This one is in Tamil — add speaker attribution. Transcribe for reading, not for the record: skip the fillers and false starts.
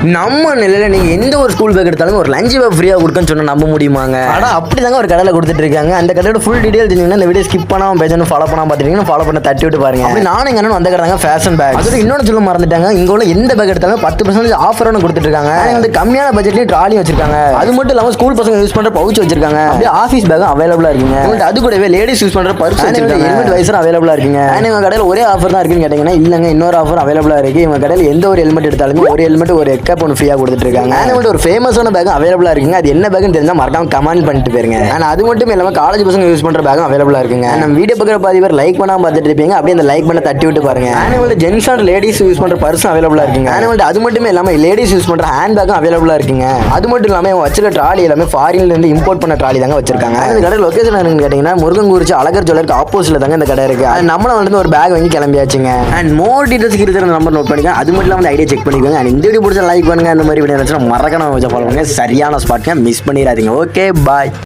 Speaker 1: நம்ம நிலையில் நீங்கள் எந்த ஒரு ஸ்கூல் பேக் எடுத்தாலும் ஒரு லஞ்ச் பேக் ஃப்ரீயாக கொடுக்குன்னு சொன்னால் நம்ப முடியுமாங்க? ஆனால் அப்படி தாங்க ஒரு கடையில் கொடுத்துட்டு இருக்காங்க. அந்த கடையோட ஃபுல் டீடைல் தெரிஞ்சுங்கன்னா இந்த வீடியோ ஸ்கிப் பண்ணாமல் பேசணும், ஃபாலோ பண்ணாமல் பார்த்துட்டீங்கன்னா ஃபாலோ பண்ண தட்டி விட்டு பாருங்க. அப்படி நானும் எங்க அண்ணனும் அந்த கடை தாங்க ஃபேஷன் பேக். அது இன்னொன்று சொல்ல மறந்துட்டாங்க, இங்கே உள்ள எந்த பேக் எடுத்தாலும் 10% ஆஃபர் ஒன்று கொடுத்துட்டு இருக்காங்க. வந்து கம்மியான பட்ஜெட்லேயும் ட்ராலி வச்சிருக்காங்க. அது மட்டும் இல்லாமல் ஸ்கூல் பசங்க யூஸ் பண்ணுற பவுச் வச்சிருக்காங்க. அப்படியே ஆஃபீஸ் பேக்கும் அவைலபிளாக இருக்குங்க. அது கூடவே லேடிஸ் யூஸ் பண்ணுற பர்ஸ் வச்சிருக்காங்க. ஹெல்மெட் வைசரும் அவைலபிளாக இருக்குங்க. எங்கள் கடையில் ஒரே ஆஃபர் தான் இருக்குன்னு கேட்டிங்கன்னா இல்லைங்க, இன்னொரு ஆஃபர் அவைலபிளாக இருக்குது. இவங்க கடையில் எந்த ஒரு ஹெல்மெட் எடுத்தாலுமே ஒரு ஹெல்மெட் ஒரு எக்கப் ஒன்று ஃப்ரீயாக கொடுத்துட்டு இருக்காங்க. ஒரு ஃபேமஸான பேக் அவைலபிளா இருக்குங்க. அது என்ன பேக்னு தெரிஞ்சா மறக்காம கமெண்ட் பண்ணிட்டு போயிருங்க. ஆனா அது மட்டும் இல்லாம காலேஜ் பசங்க யூஸ் பண்ற பேக்கும் அவைலபிளா இருக்குங்க. நம்ம வீடியோ பார்க்குற பாதி பேர் லைக் பண்ணாம பார்த்துட்டு இருப்பீங்க. அப்படியே அந்த லைக் பண்ண தட்டி விட்டு பாருங்க. Annual gents and ladies use பண்ற பர்ஸ் அவைலபிளா இருக்குங்க. ஆனிவல் அது மட்டுமே இல்லாம லேடிஸ் யூஸ் பண்ற ஹேண்ட் பேக்கும் அவைலபிளா இருக்குங்க. அது மட்டும் இல்லாம வச்சிருக்க ட்ராலி எல்லாமே ஃபாரின்ல இருந்து இம்போர்ட் பண்ண ட்ராலி தாங்க வச்சிருக்காங்க. இந்த கடை லொகேஷன் என்னன்னு கேட்டீங்கன்னா முருகங்குறிச்சி அழகர் ஜுவல்லருக்கு ஆப்போசிட்ல தாங்க இந்த கடை இருக்கு. நம்மள வந்து ஒரு பேக் வாங்கி கிளம்பியாச்சுங்க. அண்ட் மோர் டீடைல்ஸ் இருக்கிற நம்பர் நோட் பண்ணிக்க. அது மட்டும் இல்லாம ஐடியா செக் பண்ணிக்கோங்க. இந்த வீடியோ பிடிச்ச லைக் பண்ணுங்க. அந்த மாதிரி வீடியோ மறக்காம ஃபாலோ பண்ணுங்க. சரியான ஸ்பாட்ங்க, மிஸ் பண்ணிடாதீங்க. ஓகே, பாய்.